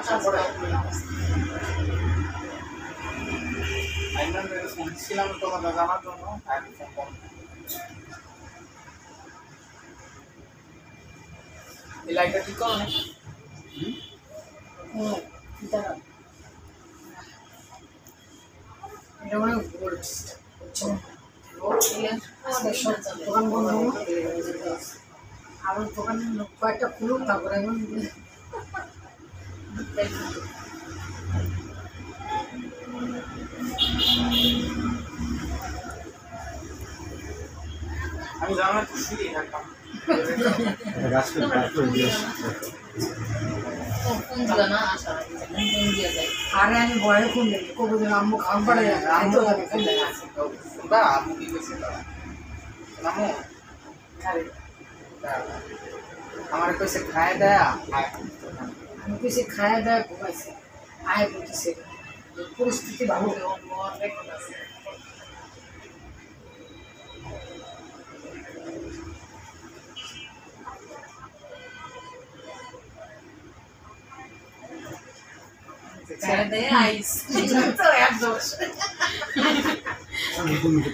আসার পরে ছিলাম তোমাকে জানার জন্য এই লাইটটা ঠিক করো না এটা মানে দোকান বন্ধ আর দোকান কয়েকটা খুলুক তারপরে এখন আমি জানা শুয়ে থাকতাম আরে আমি বয়ে ফোন দিই কবু দিন আম্মু খাম পড়ে যায় আম্মু কি করছে নামো আমার কইছে খায় দেয়া আমি কইছে খায় দেয়া ঘুমাইছে আয় বলতেছে পরিস্থিতি ভালো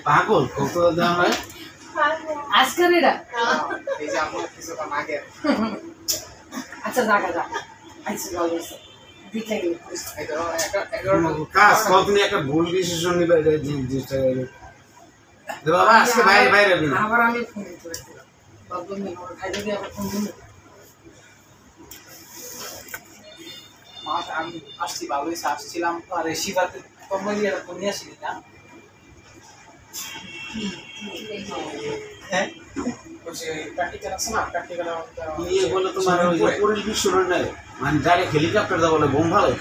পাগল কত দাম হয় আজকের এটা আচ্ছা জায়গা যা কাজ কতনি একটা ভুল ডিসিশন নিবে জিনিসটা বাবা আজকে বাইরে বাইরে আবার আমি ফোন করেছিলাম বাবু আমি খাইতে দিয়ে আবার ফোন দিই আমি আসছি বাবু এসে আসছিলাম আর শিবাতে কম্পানি আর কোন নিয়ে আসিনি না হ্যাঁ প্র্যাকটিক্যাল আছে না প্র্যাকটিক্যাল ইয়ে বলে তোমার ওই পরিবেশ বিশ্বরণ নাই মানে ডাইরেক্ট হেলিকপ্টার দা বলে বোম ফালাই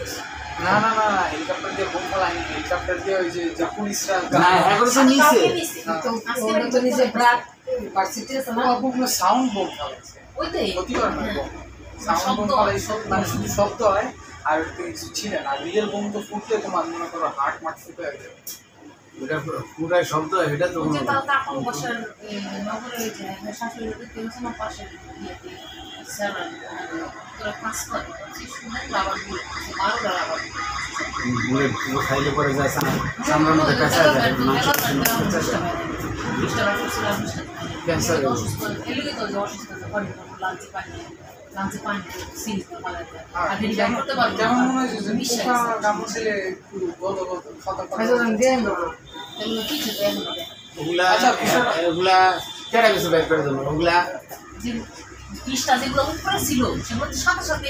না না না না হেলিকপ্টার দিয়ে বোম ফালাইনি হেলিকপ্টার দিয়ে ওই যে জাপানিসরা না এখন তো নিচে তো ওটা তো নিচে ব্র্যাক ভার্সিটি আছে না কোনো সাউন্ড বোম ফালাইছে ওইটাই প্রতিবার মানে বোম সাউন্ড বোম ফালাই সব মানে শুধু শব্দ হয় আর কিছু ছিল না রিয়েল বোম তো ফুটলে তোমার মনে করো হার্ট মার্ট ফুটে যাবে এটা পুরাই শব্দ এটা তো যে তাও কাকু বসার নগরে যে শাশুড়ির দিকে না পাশে ইয়েতে সেভেন তোরা পাস করে শুনে লাভার বলে 12 লাভার বলে পুরো খাইলে পরে যায় সামনের মধ্যে কাঁচা যায় ক্যান্সার এলিগে তো অসুস্থ করে লাঞ্চে পানি সিরিজ পালা যায় আর দিন যাই করতে পারবো কেমন মনে হয় যে পোকা কামড়ছিলে গত খতম করে দেন দাও এগুলো কিছু দেন না ওগুলা ওগুলা কেটে গেছে ব্যাক করে দেবো ওগুলা যে পিসটা যেগুলো উপরে ছিল সেগুলো সাথে সাথে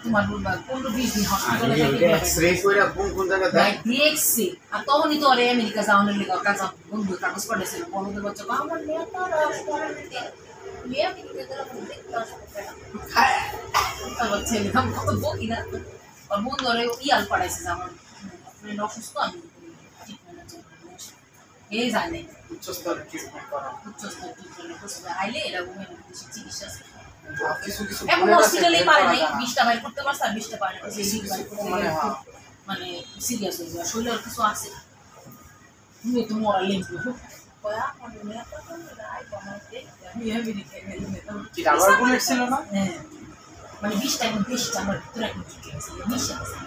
তোমার 15-20 দিন হসপিটালে থেকে এক্সরে করে কোন জায়গা দেয় দেখছি আর তখনই তো আরে আমেরিকা যাওয়ার লেগে কাজ বন্ধু কাগজ পড়েছিল বন্ধুদের বাচ্চা আমার মেয়েটা মেয়ে আমেরিকা গেল দেখতে আসবে তারপর ছেলে আমি কত বকি না আর বন্ধু আরে ইয়াল পড়াইছে আমার ফ্রেন্ড অসুস্থ আমি ট্রিটমেন্টের জন্য এই জানে উচ্চস্তরের ট্রিটমেন্ট করা উচ্চস্তরের ট্রিটমেন্ট আইলে এরকম চিকিৎসা কিছু কিছু এখন হসপিটালেই পারে নাই 20টা বাইর করতে পারছে আর 20টা পারে মানে সিরিয়াস হয়ে যায় শরীরের কিছু আছে তুমি তো মরা লিখবো কি রাবার বুলেট ছিল না মানে 20টা এখন 20টা আমার ভিতরে এখন ঢুকে গেছে মিশে গেছে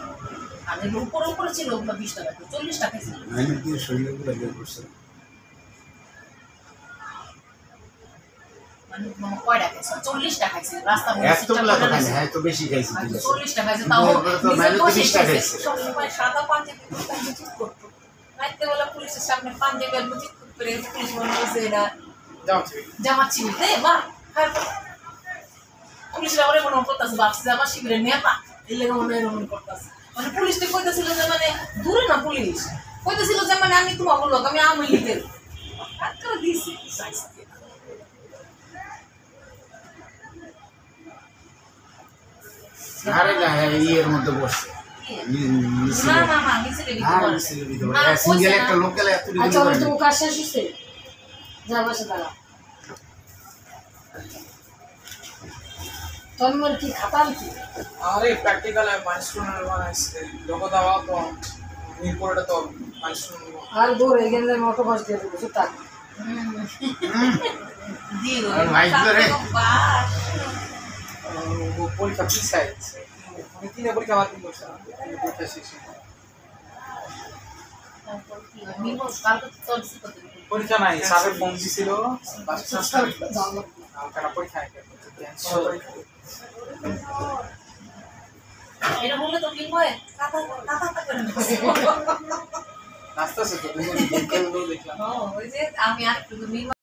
আর এগুলো উপরে উপরে ছিল ওগুলো 20 টাকা 40 টাকা ছিল আমি দিয়ে শরীরে গুলো বের করছে মানে কয়টা খাইছে 40 টাকা খাইছে রাস্তা এতগুলা তো খাইনি হ্যাঁ তো বেশি খাইছি 40 টাকা খাইছে তাও তো মানে 20 টাকা খাইছে সব সময় সাদা পাঞ্জাবি ঠিক করতো রাতে বেলা পুলিশের সামনে পাঞ্জাবি আর মুচিত করে পুলিশ মনে করছে এটা জামা চিবিতে মা পুলিশরা ওরে মনে করতেছে ভাবছে জামা শিবিরের নেতা এই লেগে মনে এরকম করতেছে মানে পুলিশটা কইতেছিল যে মানে দূরে না পুলিশ কইতেছিল যে মানে আমি তোমার বললো আমি আমি লিখে আর করে দিছি আরে না এর মধ্যে বসে না না না নিচে দিতে পারে সিঙ্গেল একটা লোকাল এত দিতে আচ্ছা পারে তুমি কাজ শেষ হইছে যা বসে দাঁড়া তোমার কি খাতা কি আরে প্র্যাকটিক্যাল মাইলস্টোনের বানাইছে লোগো দাও তো রিপোর্টটা তো মাইলস্টোন আর দূর এখানে মোটো বাস দিয়ে দেবো সুতা দিও ভাই ধরে বাস পরীক্ষা পিছায় তিনে পরীক্ষা বাতিল করছে পরীক্ষা শেষে পরীক্ষা নাই স্যারের ফোন দিছিল কেন পরীক্ষা এটা বললে তো কি হয় কাকা করে নাচতেছে তো দেখলাম ওই যে আমি আর একটু